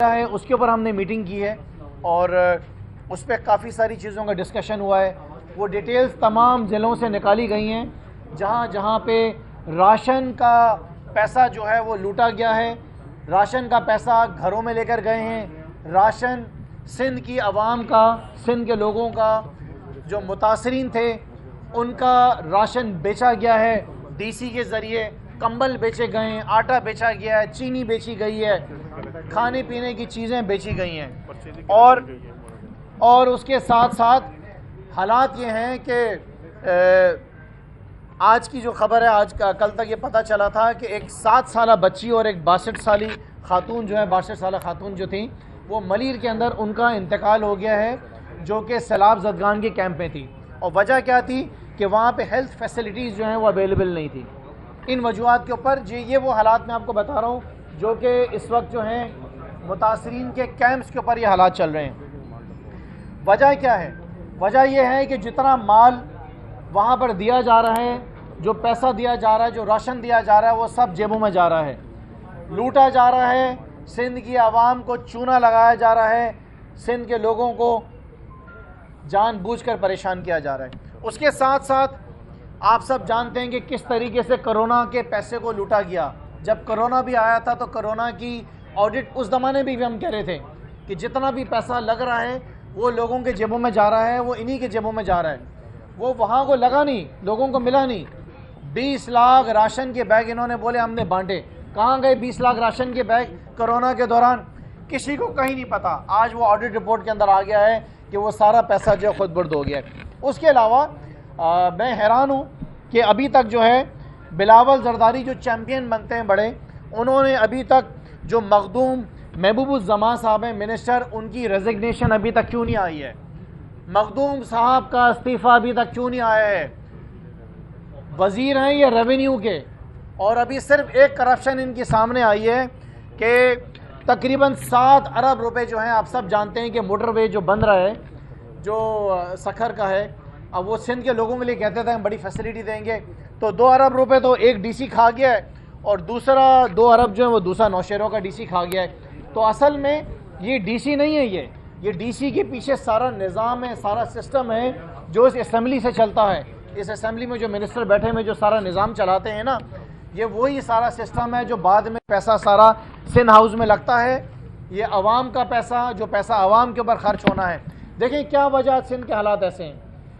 ہے اس کے اوپر ہم نے میٹنگ کی ہے اور اس پہ کافی ساری چیزوں کا ڈسکشن ہوا ہے. وہ ڈیٹیلز تمام ضلعوں سے نکالی گئی ہیں جہاں جہاں پہ راشن کا پیسہ جو ہے وہ لوٹا گیا ہے, راشن کا پیسہ گھروں میں لے کر گئے ہیں, راشن سندھ کی عوام کا, سندھ کے لوگوں کا جو متاثرین تھے ان کا راشن بیچا گیا ہے ڈی سی کے ذریعے, کمبل بیچے گئے ہیں, آٹا بیچا گیا ہے, چینی بیچی گئی ہے, کھانے پینے کی چیزیں بیچی گئی ہیں. اور اس کے ساتھ ساتھ حالات یہ ہیں کہ آج کی جو خبر ہے, آج کل تک یہ پتہ چلا تھا کہ ایک 7 سالہ بچی اور ایک 62 سالی خاتون جو ہے, 62 سالہ خاتون جو تھیں وہ ملیر کے اندر ان کا انتقال ہو گیا ہے جو کہ سیلاب زدگان کے کیمپ میں تھی. اور وجہ کیا تھی کہ وہاں پہ ہیلتھ فیسلٹیز جو ہیں وہ اویلیبل نہیں تھی. ان وجوہات کے اوپر یہ وہ حالات میں آپ کو بتا رہا ہوں جو کہ اس وقت جو ہیں متاثرین کے کیمپس کے اوپر یہ حالات چل رہے ہیں. وجہ کیا ہے؟ وجہ یہ ہے کہ جتنا مال وہاں پر دیا جا رہا ہے, جو پیسہ دیا جا رہا ہے, جو راشن دیا جا رہا ہے, وہ سب جیبوں میں جا رہا ہے, لوٹا جا رہا ہے. سندھ کی عوام کو چونا لگایا جا رہا ہے, سندھ کے لوگوں کو جان بوجھ کر پریشان کیا جا رہا ہے. اس کے ساتھ ساتھ آپ سب جانتے ہیں کہ کس طریقے سے کرونا کے پیسے کو لوٹا گیا. جب کرونا بھی آیا تھا تو کرونا کی آڈٹ اس زمانے بھی ہم کہہ رہے تھے کہ جتنا بھی پیسہ لگ رہا ہے وہ لوگوں کے جیبوں میں جا رہا ہے, وہ انہی کے جیبوں میں جا رہا ہے, وہ وہاں کو لگا نہیں, لوگوں کو ملا نہیں. 20 لاکھ راشن کے بیگ انہوں نے بولے ہم نے بانٹے. کہاں گئے 20 لاکھ راشن کے بیگ کرونا کے دوران؟ کسی کو کہیں نہیں پتا. آج وہ آڈٹ رپورٹ کے اندر آ گیا ہے کہ وہ سارا پیسہ جو خود برد ہو گیا ہے. اس کے علاوہ میں حیران ہوں کہ ابھی تک جو ہے بلاول زرداری جو چیمپئن بنتے ہیں بڑے, انہوں نے ابھی تک جو مخدوم محبوب الزمان صاحب ہیں منسٹر, ان کی ریزگنیشن ابھی تک کیوں نہیں آئی ہے؟ مخدوم صاحب کا استعفیٰ ابھی تک کیوں نہیں آیا ہے؟ وزیر ہیں یہ ریونیو کے, اور ابھی صرف ایک کرپشن ان کی سامنے آئی ہے کہ تقریباً 7 ارب روپے جو ہیں, آپ سب جانتے ہیں کہ موٹر وے جو بن رہا ہے جو سکھر کا ہے, اب وہ سندھ کے لوگوں کے لیے کہتے تھے ہم بڑی فیسلٹی دیں گے, تو 2 ارب روپے تو ایک ڈی سی کھا گیا ہے اور دوسرا 2 ارب جو ہے وہ دوسرا نوشہروں کا ڈی سی کھا گیا ہے. تو اصل میں یہ ڈی سی نہیں ہے, یہ ڈی سی کے پیچھے سارا نظام ہے, سارا سسٹم ہے جو اس اسمبلی سے چلتا ہے. اس اسمبلی میں جو منسٹر بیٹھے ہوئے جو سارا نظام چلاتے ہیں نا, یہ وہی سارا سسٹم ہے جو بعد میں پیسہ سارا سندھ ہاؤس میں لگتا ہے. یہ عوام کا پیسہ, جو پیسہ عوام کے اوپر خرچ ہونا ہے. دیکھیں کیا وجہ سندھ کے حالات ایسے ہیں,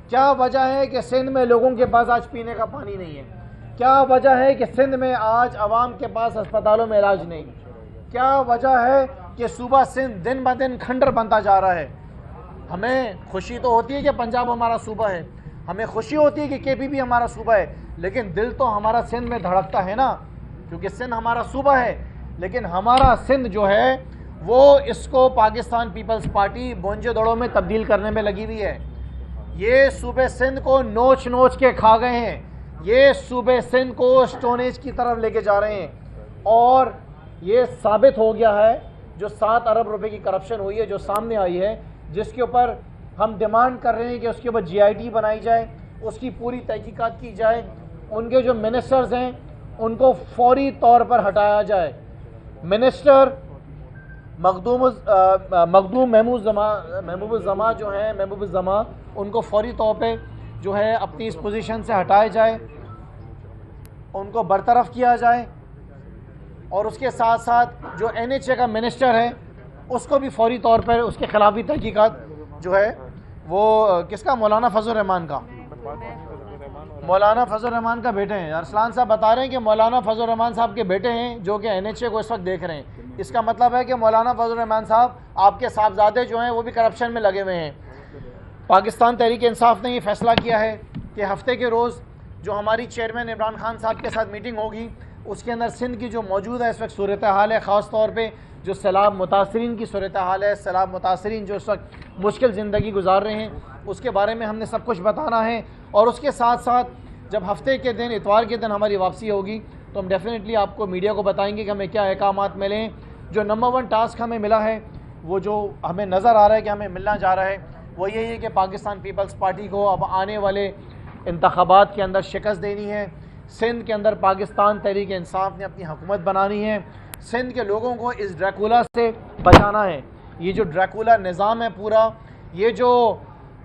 کیا وجہ ہے کہ سندھ میں لوگوں کے پاس آج پینے کا پانی نہیں ہے, کیا وجہ ہے کہ سندھ میں آج عوام کے پاس اسپتالوں میں علاج نہیں, کیا وجہ ہے کہ صوبہ سندھ دن بہ دن کھنڈر بنتا جا رہا ہے. ہمیں خوشی تو ہوتی ہے کہ پنجاب ہمارا صوبہ ہے, ہمیں خوشی ہوتی ہے کہ کے پی بھی ہمارا صوبہ ہے, لیکن دل تو ہمارا سندھ میں دھڑکتا ہے نا, کیونکہ سندھ ہمارا صوبہ ہے. لیکن ہمارا سندھ جو ہے وہ اس کو پاکستان پیپلز پارٹی بونجے دوڑوں میں تبدیل کرنے میں لگی ہوئی ہے. یہ صوبے سندھ کو نوچ نوچ کے کھا گئے ہیں, یہ صوبے سندھ کو سٹون ایج کی طرف لے کے جا رہے ہیں. اور یہ ثابت ہو گیا ہے جو 7 ارب روپے کی کرپشن ہوئی ہے جو سامنے آئی ہے, جس کے اوپر ہم ڈیمانڈ کر رہے ہیں کہ اس کے اوپر جی آئی ٹی بنائی جائے, اس کی پوری تحقیقات کی جائے, ان کے جو منسٹرز ہیں ان کو فوری طور پر ہٹایا جائے. منسٹر مخدوم محبوب الزمان جو ہیں, محبوب الزمان, ان کو فوری طور پہ جو ہے اپنی اس پوزیشن سے ہٹایا جائے, ان کو برطرف کیا جائے. اور اس کے ساتھ ساتھ جو این ایچ اے کا منسٹر ہے اس کو بھی فوری طور پر اس کے خلاف بھی تحقیقات جو ہے وہ کس کا, مولانا فضل الرحمان کا, مولانا فضل الرحمان کا بیٹے ہیں. ارسلان صاحب بتا رہے ہیں کہ مولانا فضل الرحمان صاحب کے بیٹے ہیں جو کہ این ایچ اے کو اس وقت دیکھ رہے ہیں. اس کا مطلب ہے کہ مولانا فضل الرحمان صاحب آپ کے صاحبزادے جو ہیں وہ بھی کرپشن میں لگے ہوئے ہیں. پاکستان تحریک انصاف نے یہ فیصلہ کیا ہے کہ ہفتے کے روز جو ہماری چیئرمین عمران خان صاحب کے ساتھ میٹنگ ہوگی, اس کے اندر سندھ کی جو موجود ہے اس وقت صورتحال ہے, خاص طور پہ جو سیلاب متاثرین کی صورتحال ہے, سیلاب متاثرین جو اس وقت مشکل زندگی گزار رہے ہیں, اس کے بارے میں ہم نے سب کچھ بتانا ہے. اور اس کے ساتھ ساتھ جب ہفتے کے دن, اتوار کے دن ہماری واپسی ہوگی تو ہم ڈیفینیٹلی آپ کو میڈیا کو بتائیں گے کہ ہمیں کیا احکامات ملے ہیں. جو نمبر 1 ٹاسک ہمیں ملا ہے, وہ جو ہمیں نظر آ رہا ہے کہ ہمیں ملنا جا رہا ہے, وہ یہی ہے کہ پاکستان پیپلز پارٹی کو اب آنے والے انتخابات کے اندر شکست دینی ہے. سندھ کے اندر پاکستان تحریک انصاف نے اپنی حکومت بنانی ہے. سندھ کے لوگوں کو اس ڈریکولا سے بچانا ہے. یہ جو ڈریکولا نظام ہے پورا، یہ جو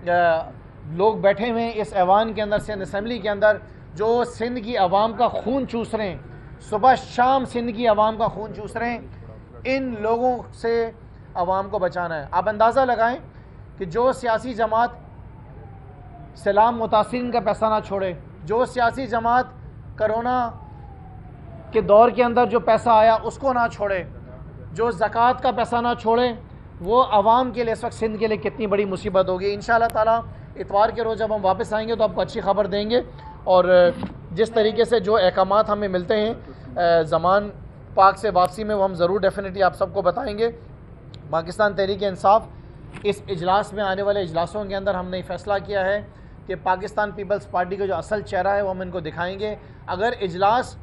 لوگ بیٹھے ہوئے ہیں اس ایوان کے اندر، سندھ اسمبلی کے اندر، جو سندھ کی عوام کا خون چوس رہے ہیں، صبح شام سندھ کی عوام کا خون چوس رہے ہیں، ان لوگوں سے عوام کو بچانا ہے. آپ اندازہ لگائیں کہ جو سیاسی جماعت سیلاب متاثرین کا پیسہ نہ چھوڑے، جو سیاسی جماعت کرونا کے دور کے اندر جو پیسہ آیا اس کو نہ چھوڑے، جو زکوٰۃ کا پیسہ نہ چھوڑے، وہ عوام کے لیے اس وقت سندھ کے لیے کتنی بڑی مصیبت ہوگی. انشاءاللہ تعالیٰ اتوار کے روز جب ہم واپس آئیں گے تو آپ کو اچھی خبر دیں گے، اور جس طریقے سے جو احکامات ہمیں ملتے ہیں زمان پاک سے واپسی میں، وہ ہم ضرور ڈیفینیٹلی آپ سب کو بتائیں گے. پاکستان تحریک انصاف اس اجلاس میں، آنے والے اجلاسوں کے اندر ہم نے فیصلہ کیا ہے کہ پاکستان پیپلز پارٹی کا جو اصل چہرہ ہے وہ ہم ان کو دکھائیں گے. اگر اجلاس،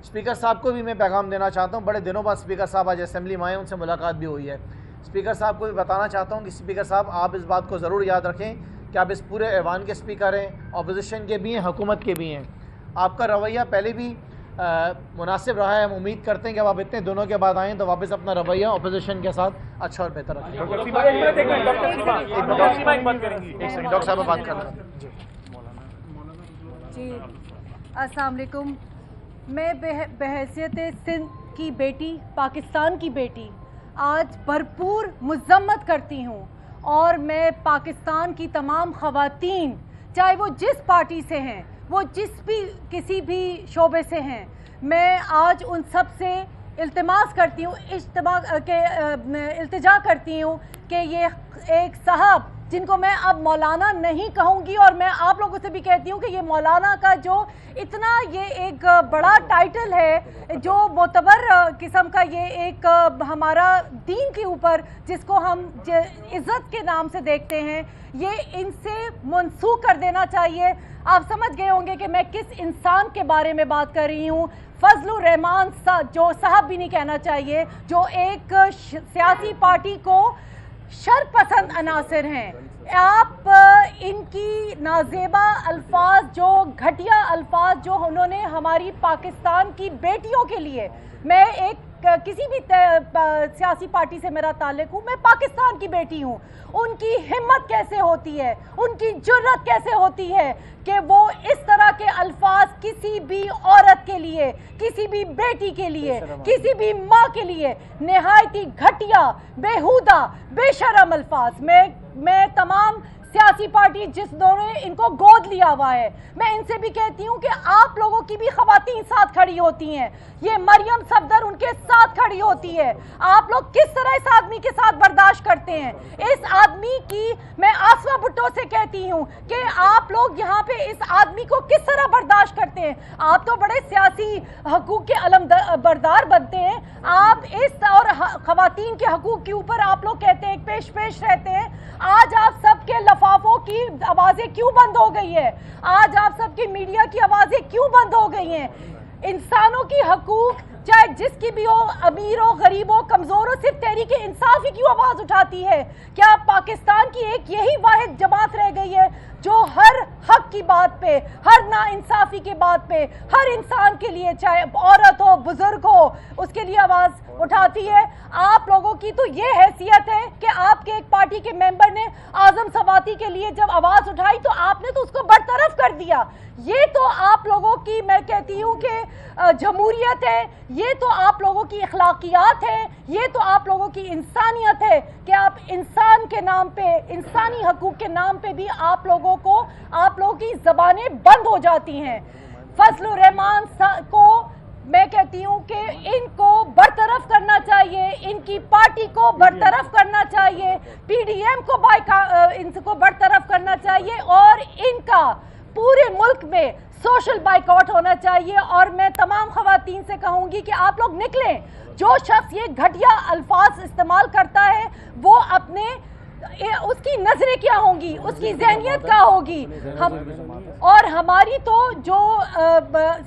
اسپیکر صاحب کو بھی میں پیغام دینا چاہتا ہوں، بڑے دنوں بعد اسپیکر صاحب آج اسمبلی میں آئے، ان سے ملاقات بھی ہوئی ہے. اسپیکر صاحب کو بھی بتانا چاہتا ہوں کہ اسپیکر صاحب آپ اس بات کو ضرور یاد رکھیں کہ آپ اس پورے ایوان کے اسپیکر ہیں، اپوزیشن کے بھی ہیں، حکومت کے بھی ہیں. آپ کا رویہ پہلے بھی مناسب رہا ہے. ہم امید کرتے ہیں کہ اب آپ اتنے دنوں کے بعد آئیں تو واپس اپنا رویہ اپوزیشن کے ساتھ اچھا اور بہتر رکھیں. ڈاکٹر صاحب بات کر رہے ہیں. جی السلام علیکم. میں بحیثیت سندھ کی بیٹی، پاکستان کی بیٹی، آج بھرپور مذمت کرتی ہوں، اور میں پاکستان کی تمام خواتین، چاہے وہ جس پارٹی سے ہیں، وہ کسی بھی شعبے سے ہیں، میں آج ان سب سے التماس کرتی ہوں، التجا کرتی ہوں کہ یہ ایک صاحب، جن کو میں اب مولانا نہیں کہوں گی، اور میں آپ لوگوں سے بھی کہتی ہوں کہ یہ مولانا کا جو اتنا یہ ایک بڑا ٹائٹل ہے، جو معتبر قسم کا یہ ایک ہمارا دین کے اوپر جس کو ہم عزت کے نام سے دیکھتے ہیں، یہ ان سے منسوخ کر دینا چاہیے. آپ سمجھ گئے ہوں گے کہ میں کس انسان کے بارے میں بات کر رہی ہوں. فضل الرحمان جو صاحب بھی نہیں کہنا چاہیے، جو ایک سیاسی پارٹی کو شر پسند عناصر ہیں. آپ ان کی نازیبا الفاظ، جو گھٹیا الفاظ جو انہوں نے ہماری پاکستان کی بیٹیوں کے لیے، میں ایک کسی بھی سیاسی پارٹی سے میرا تعلق ہوں، میں پاکستان کی بیٹی ہوں. ان کی ہمت کیسے ہوتی ہے، ان کی جرت کیسے ہوتی ہے کہ وہ اس طرح کے الفاظ کسی بھی عورت کے لیے، کسی بھی بیٹی کے لیے، کسی بھی ماں کے لیے، نہایتی گھٹیا، بیہودہ، بے شرم الفاظ. میں تمام سیاسی پارٹی جنہوں نے ان کو گود لیا ہوا ہے، میں ان سے بھی کہتی ہوں کہ آپ لوگوں کی بھی خواتین ساتھ کھڑی ہوتی ہیں. یہ مریم صفدر ان کے ساتھ کھڑی ہوتی ہے. آپ لوگ کس طرح اس آدمی کے ساتھ برداشت کرتے ہیں؟ اس آدمی کی، میں آسما بھٹو سے کہتی ہوں کہ آپ لوگ یہاں پہ اس آدمی کو کس طرح برداشت کرتے ہیں؟ آپ تو بڑے سیاسی حقوق کے علم بردار بنتے ہیں. آپ اس اور خواتین کے حقوق کے اوپر آپ لوگ کہتے ہیں پیش رہتے ہیں. آج آپ سب کے لفافوں کی آوازیں کیوں بند ہو گئی ہے؟ آج آپ سب کی میڈیا کی آوازیں کیوں بند ہو گئی ہیں؟ انسانوں کی حقوق، چاہے جس کی بھی ہو، امیر ہو، غریب ہو، کمزور ہو، صرف تحریک انصاف ہی کیوں آواز اٹھاتی ہے؟ کیا پاکستان کی ایک یہی واحد جماعت رہ گئی ہے جو ہر حق کی بات پہ، ہر نا انصافی کی بات پہ، ہر انسان کے لیے، چاہے عورت ہو، بزرگ ہو، اس کے لیے آواز اٹھاتی ہے؟ آپ لوگوں کی تو یہ حیثیت ہے کہ آپ کے ایک پارٹی کے ممبر نے اعظم سواتی کے لیے جب آواز اٹھائی تو آپ نے تو اس کو برطرف کر دیا. یہ تو آپ لوگوں کی، میں کہتی ہوں کہ جمہوریت ہے، یہ تو آپ لوگوں کی اخلاقیات ہے، یہ تو آپ لوگوں کی انسانیت ہے کہ آپ انسان کے نام پہ، انسانی حقوق کے نام پہ بھی آپ لوگوں کی زبانیں بند ہو جاتی ہیں. فضل الرحمان کو میں کہتی ہوں کہ ان کو برطرف کرنا چاہیے، ان کی پارٹی کو برطرف کرنا چاہیے، پی ڈی ایم کو ان کو برطرف کرنا چاہیے، اور ان کا پورے ملک میں سوشل بائیکاٹ ہونا چاہیے. اور میں تمام خواتین سے کہوں گی کہ آپ لوگ نکلیں. جو شخص یہ گھٹیا الفاظ استعمال کرتا ہے وہ اپنے اس کی نظریں کیا ہوں گی, اس کی ذہنیت کیا ہوگی. اور ہماری تو جو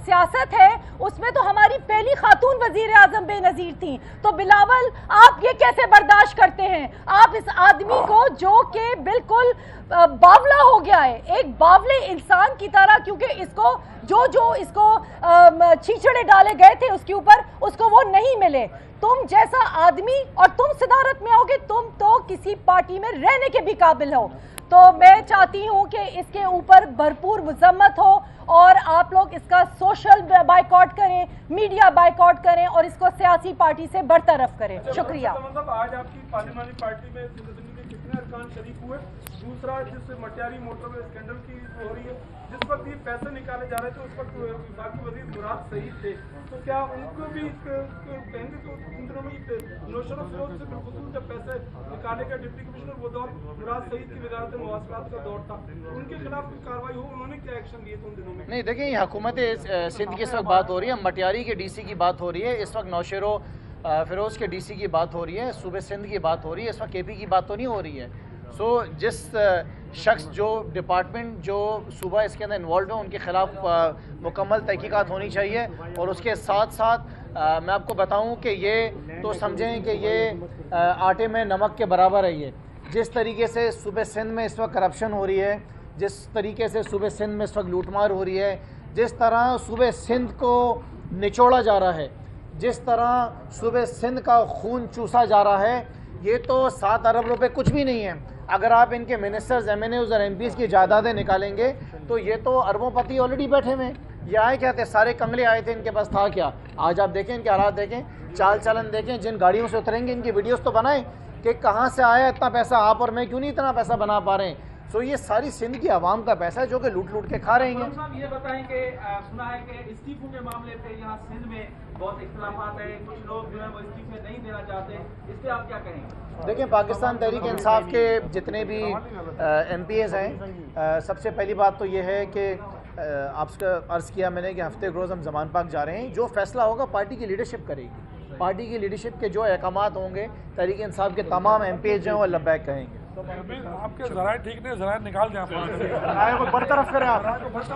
سیاست ہے اس میں تو ہماری پہلی خاتون وزیر اعظم بے نظیر تھیں. تو بلاول آپ یہ کیسے برداشت کرتے ہیں؟ آپ اس آدمی کو جو کہ بالکل باولا ہو گیا ہے, ایک باولے انسان کی طرح, کیونکہ اس کو جو اس کو چھیچڑے ڈالے گئے تھے اس کے اوپر, اس کو وہ نہیں ملے. تم جیسا آدمی اور تم صدارت میں آؤ گے, تم تو کسی پارٹی میں رہنے کے بھی قابل ہو. تو میں چاہتی ہوں کہ اس کے اوپر بھرپور مذمت ہو اور آپ لوگ اس کا سوشل بائیکاٹ کریں, میڈیا بائیکاٹ کریں اور اس کو سیاسی پارٹی سے برطرف کریں. شکریہ. آج آپ کی پارلیمانی پارٹی میں کتنے ارکان شریک ہوئے؟ دوسرا, جس مٹیاری موٹر وے اسکینڈل کی ہو رہی ہے, جس وقت یہ پیسے نکالے جا رہے تھے اس وقت وفاقی وزیر مراد سعید تھے, تو کیا ان کو بھی کہیں گے تو ان دنوں میں نوشر و فروغ سے بالخصوص جب پیسے نکالے گئے ڈپٹی کمشنر, وہ دور مراد سعید کی وزارت مواصلات کا دور تھا, ان کے خلاف کوئی کارروائی ہو, انہوں نے کیا ایکشن لیے تھے ان دنوں میں؟ نہیں دیکھیں, یہ حکومت سندھ کی اس وقت بات ہو رہی ہے, مٹیاری کے ڈی سی کی بات ہو رہی ہے, اس وقت نوشیر و فیروز کے ڈی سی کی بات ہو رہی ہے, صوبے سندھ کی بات ہو رہی ہے, اس وقت کے پی کی بات تو نہیں ہو رہی ہے. سو جس شخص جو ڈپارٹمنٹ جو صوبہ اس کے اندر انوالوڈ ہے ان کے خلاف مکمل تحقیقات ہونی چاہیے. اور اس کے ساتھ ساتھ میں آپ کو بتاؤں کہ یہ تو سمجھیں کہ یہ آٹے میں نمک کے برابر ہے. یہ جس طریقے سے صوبے سندھ میں اس وقت کرپشن ہو رہی ہے, جس طریقے سے صوبے سندھ میں اس وقت لوٹ مار ہو رہی ہے, جس طرح صوبے سندھ کو نچوڑا جا رہا ہے, جس طرح صوبے سندھ کا خون چوسا جا رہا ہے, یہ تو 7 ارب روپے کچھ بھی نہیں ہے. اگر آپ ان کے منسٹرز, ایم این ایز اور ایم پیز کی جائیدادیں نکالیں گے تو یہ تو اربوں پتی آلریڈی بیٹھے ہوئے ہیں. یہ آئے کیا تھے, سارے کنگلے آئے تھے, ان کے پاس تھا کیا؟ آج آپ دیکھیں ان کے حالات دیکھیں, چال چلن دیکھیں, جن گاڑیوں سے اتریں گے ان کی ویڈیوز تو بنائیں کہ کہاں سے آیا اتنا پیسہ, آپ اور میں کیوں نہیں اتنا پیسہ بنا پا رہے ہیں. سو یہ ساری سندھ کی عوام کا پیسہ ہے جو کہ لوٹ لوٹ کے کھا رہے ہیں. صاحب یہ بتائیں کہ سنا ہے کہ استعفوں کے معاملے پہ یہاں سندھ میں بہت اختلافات ہیں, کچھ لوگ جو ہے وہ استعفے نہیں دینا چاہتے, اس پہ آپ کیا کہیں گے؟ دیکھیں, پاکستان تحریک انصاف کے جتنے بھی ایم پی ایز ہیں, سب سے پہلی بات تو یہ ہے کہ آپ سے عرض کیا میں نے کہ ہفتے روز ہم زمان پاک جا رہے ہیں. جو فیصلہ ہوگا پارٹی کی لیڈرشپ کرے گی, پارٹی کی لیڈرشپ کے جو احکامات ہوں گے تحریک انصاف کے تمام ایم پی ایز جو ہیں وہ لبیک کہیں گے. آپ کے ذرائع ٹھیک نہیں, ذرائع نکال دیں آپ. برطرف کریں آپ.